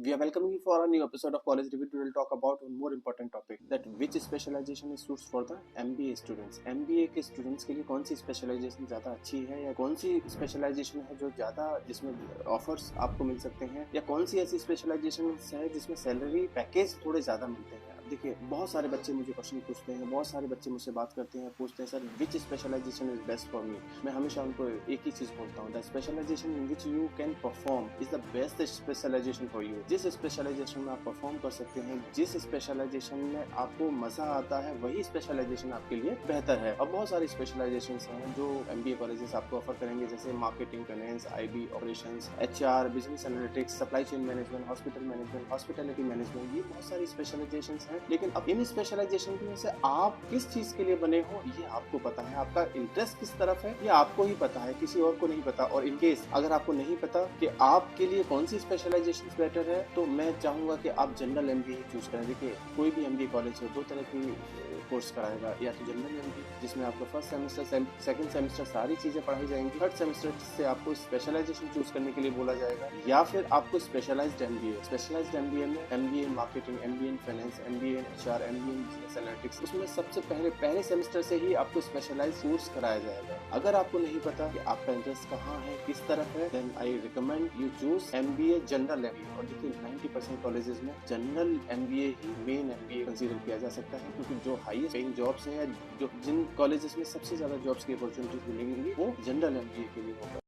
We are welcoming you for a new episode of College Review. We will talk about one more important topic, that which specialization is suits for the MBA students. MBA के students के लिए कौन सी specialisation ज़्यादा अच्छी है, या कौन सी specialisation है जो ज़्यादा जिसमें ऑफर्स आपको मिल सकते हैं, या कौन सी ऐसी स्पेशलाइजेशन है जिसमें सैलरी पैकेज थोड़े ज़्यादा मिलते हैं। देखिए, बहुत सारे बच्चे मुझे क्वेश्चन पूछते हैं, बहुत सारे बच्चे मुझसे बात करते हैं, पूछते हैं sir which specialization is best for me. मैं हमेशा उनको एक ही चीज़ बोलता हूँ, the specialization in which you can perform is the best specialization for you. जिस स्पेशलाइजेशन में आप परफॉर्म कर सकते हैं, जिस स्पेशलाइजेशन में आपको मजा आता है, वही स्पेशलाइजेशन आपके लिए बेहतर है। अब बहुत सारी स्पेशलाइजेशन हैं जो MBA कॉलेजेस आपको ऑफर करेंगे, जैसे marketing, finance, IB operations, HR, business analytics, supply chain management, hospital management, hospitality management. ये बहुत सारी स्पेशलाइजेशन हैं, लेकिन अब इन स्पेशलाइजेशन में से आप किस चीज के लिए बने हो ये आपको पता है। आपका इंटरेस्ट किस तरफ है ये आपको ही पता है, किसी और को नहीं पता। और इन केस अगर आपको नहीं पता कि आपके लिए कौन सी स्पेशलाइजेशन बेटर है, तो मैं चाहूंगा कि आप जनरल MBA चूज करें। देखिए, कोई भी MBA कॉलेज है दो तरह की कोर्स कराएगा, या तो जनरल MBA जिसमें आपको फर्स्ट सेमेस्टर सेकंड सेमेस्टर सारी चीजें पढ़ाई जाएंगी, थर्ड सेमेस्टर से आपको स्पेशलाइजेशन चूज करने के लिए बोला जाएगा, या फिर आपको स्पेशलाइज्ड MBA। स्पेशलाइज्ड MBA में MBA in marketing, MBA in finance, MBA in HR, MBA in business analytics, उसमें सबसे पहले सेमेस्टर से ही आपको स्पेशलाइज्ड कोर्स कराया जाएगा। अगर आपको नहीं पता कि आपका इंटरेस्ट कहाँ है, किस तरफ है, then I recommend you choose MBA general MBA। और देखिए, 90% कॉलेजेस में जनरल MBA ही मेन MBA कंसीडर किया जा सकता है, क्योंकि जो हाईएस्ट पेइंग जॉब्स हैं, जो जिन कॉलेजेस में सबसे ज्यादा जॉब्स की अपॉर्चुनिटीज मिलेंगी, वो जनरल MBA के लिए होगा।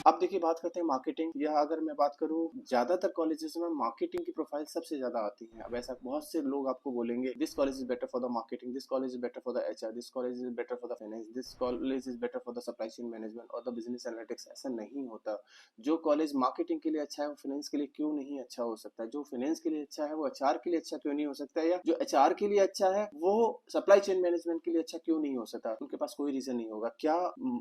अब देखिए, बात करते हैं मार्केटिंग, या अगर मैं बात करूं, ज्यादातर कॉलेजेस में मार्केटिंग की प्रोफाइल सबसे ज्यादा आती है। अब ऐसा बहुत से लोग आपको बोलेंगे this college is better for the marketing, this college is better for the HR, this college is better for the finance, this college is better for the supply chain management और द बिजनेस एनालिटिक्स। ऐसा नहीं होता। जो college marketing के लिए अच्छा है वो फाइनेंस के लिए क्यों नहीं अच्छा हो सकता? जो फाइनेंस के लिए अच्छा है वो HR के लिए अच्छा क्यों नहीं हो सकता? या जो HR के लिए अच्छा है वो सप्लाई चेन मैनेजमेंट के लिए अच्छा क्यों नहीं हो सकता? उनके पास कोई रीजन नहीं होगा। क्या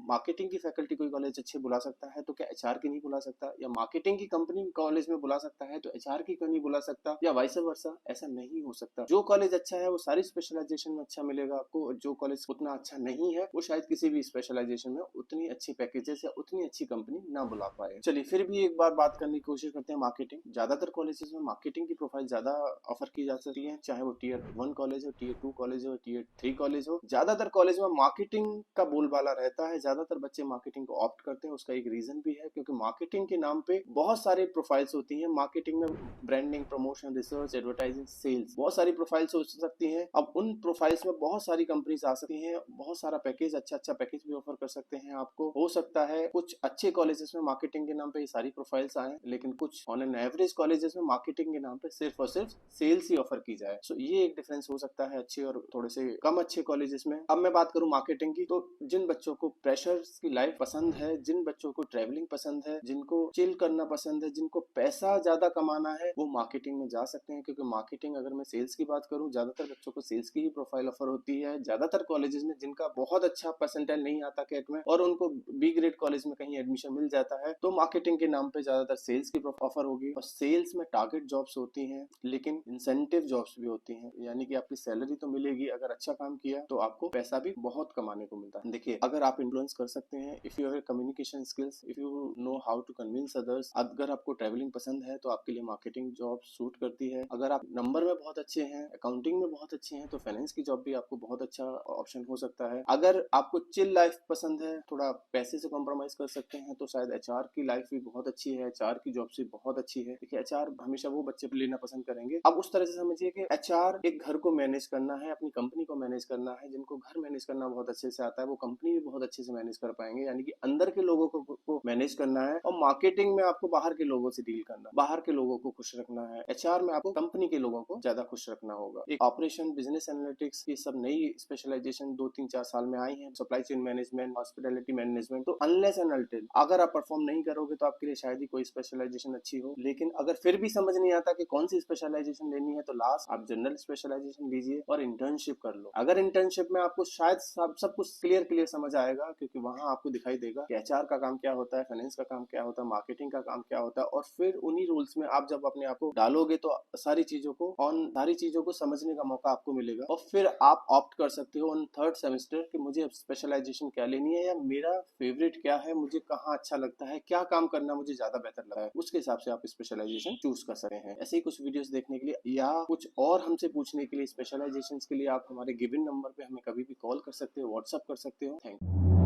मार्केटिंग की फैकल्टी कोई कॉलेज अच्छे बुला सकता है तो क्या HR की नहीं बुला सकता? या मार्केटिंग की कंपनी कॉलेज में बुला सकता है तो HR की क्यों नहीं बुला सकता? या वाइस वर्सा? ऐसा नहीं हो सकता। जो कॉलेज अच्छा है वो सारी स्पेशलाइजेशन में अच्छा मिलेगा आपको। जो कॉलेज उतना अच्छा नहीं है वो शायद किसी भी स्पेशलाइजेशन में उतनी अच्छी पैकेजेस या उतनी अच्छी कंपनी ना बुला पाए। चलिए, फिर भी एक बार बात करने की कोशिश करते हैं मार्केटिंग। ज्यादातर कॉलेजेस में मार्केटिंग की प्रोफाइल ज्यादा ऑफर की जा सकती है, चाहे वो Tier 1 कॉलेज हो, Tier 2 कॉलेज हो, Tier 3 कॉलेज हो। ज्यादातर कॉलेज में मार्केटिंग का बोलबाला रहता है, ज्यादातर बच्चे मार्केटिंग को ऑप्ट करते हैं। उसका एक रीजन भी है, क्योंकि मार्केटिंग के नाम पे बहुत सारे प्रोफाइल्स होती हैं। मार्केटिंग में branding, promotion, research, advertising, sales, बहुत सारी प्रोफाइल्स हो सकती हैं। अब उन प्रोफाइल्स में बहुत सारी कंपनीज आ सकती हैं, बहुत सारा पैकेज, अच्छा पैकेज भी ऑफर कर सकते हैं आपको। हो सकता है कुछ अच्छे कॉलेजेस में मार्केटिंग के नाम पे ये सारी प्रोफाइल्स आए, लेकिन कुछ ऑन एन एवरेज कॉलेजेस में मार्केटिंग के नाम पे सिर्फ और सिर्फ सेल्स ही ऑफर की जाए। सो ये एक डिफरेंस हो सकता है अच्छे और थोड़े से कम अच्छे कॉलेजेस में। अब मैं बात करूं मार्केटिंग की, तो जिन बच्चों को प्रेशर्स की लाइफ पसंद है, जिन बच्चों को ट्रैवलिंग पसंद है, जिनको चिल करना पसंद है, जिनको पैसा ज्यादा कमाना है, वो मार्केटिंग में जा सकते हैं। क्योंकि मार्केटिंग, अगर मैं सेल्स की बात करूं, ज्यादातर बच्चों को सेल्स की ही प्रोफाइल ऑफर होती है। ज्यादातर कॉलेजेस में जिनका बहुत अच्छा परसेंटाइल नहीं आता कैट में और उनको B ग्रेड कॉलेज में कहीं एडमिशन मिल जाता है, तो मार्केटिंग के नाम पे ज्यादातर सेल्स की ऑफर होगी। और सेल्स में टारगेट जॉब्स होती हैं, लेकिन इंसेंटिव जॉब्स भी होती हैं, यानी कि आपकी सैलरी तो मिलेगी, अगर अच्छा काम किया तो आपको पैसा भी बहुत कमाने को मिलता है। देखिए, अगर आप इन्फ्लुएंस कर सकते हैं, if you have communication skills, if you know how to convince others, अगर आपको ट्रैवलिंग पसंद है तो आपके लिए मार्केटिंग जॉब सूट करती है। अगर आप नंबर में बहुत अच्छे हैं, अकाउंटिंग में बहुत अच्छे हैं, तो फाइनेंस की जॉब भी आपको बहुत अच्छा ऑप्शन हो सकता है। अगर आपको चिल लाइफ पसंद है, थोड़ा पैसे से कॉम्प्रोमाइज कर सकते हैं, तो शायद HR की लाइफ भी बहुत अच्छी है, HR की जॉब भी बहुत अच्छी है। देखिए, HR हमेशा वो बच्चे लेना पसंद करेंगे। अब उस तरह से समझिए कि HR एक घर को मैनेज करना है, अपनी कंपनी को मैनेज करना है। जिनको घर मैनेज करना बहुत अच्छे से आता है वो कंपनी भी बहुत अच्छे से मैनेज कर पाएंगे, यानी कि अंदर के लोगों को मैनेज मैनेज करना है, और मार्केटिंग में आपको बाहर के लोगों से डील करना, बाहर के लोगों को खुश रखना है। एचआर में आपको कंपनी के लोगों को ज्यादा खुश रखना होगा। एक ऑपरेशन, बिजनेस एनालिटिक्स, ये सब नई स्पेशलाइजेशन 2-3-4 साल में आई है। Supply chain management, hospitality management, तो अनलेस एंड अनटिल अगर आप परफॉर्म नहीं करोगे तो आपके लिए शायद ही कोई स्पेशलाइजेशन अच्छी हो। लेकिन अगर फिर भी समझ नहीं आता कि कौन सी स्पेशलाइजेशन लेनी है, तो लास्ट आप जनरल स्पेशलाइजेशन लीजिए और इंटर्नशिप कर लो। अगर इंटर्नशिप में आपको शायद सब कुछ क्लियर समझ आएगा, क्योंकि वहां आपको दिखाई देगा कि एचआर का काम क्या होता है, फाइनेंस का काम क्या होता है, मार्केटिंग का काम क्या होता है, और फिर उन्हीं रूल्स में आप जब अपने आप को डालोगे तो सारी चीजों को समझने का मौका आपको मिलेगा। और फिर आप ऑप्ट कर सकते हो ऑन थर्ड सेमेस्टर कि मुझे स्पेशलाइजेशन क्या लेनी है, या मेरा फेवरेट क्या है, मुझे कहाँ अच्छा लगता है, क्या काम करना मुझे ज्यादा बेहतर लगता है, उसके हिसाब से आप स्पेशलाइजेशन चूज कर सकते हैं। ऐसे ही कुछ वीडियोस देखने के लिए या कुछ और हमसे पूछने के लिए स्पेशलाइजेशन के लिए आप हमारे गिवन नंबर पे हमें कभी भी कॉल कर सकते हो, व्हाट्सअप कर सकते हो। Thank you.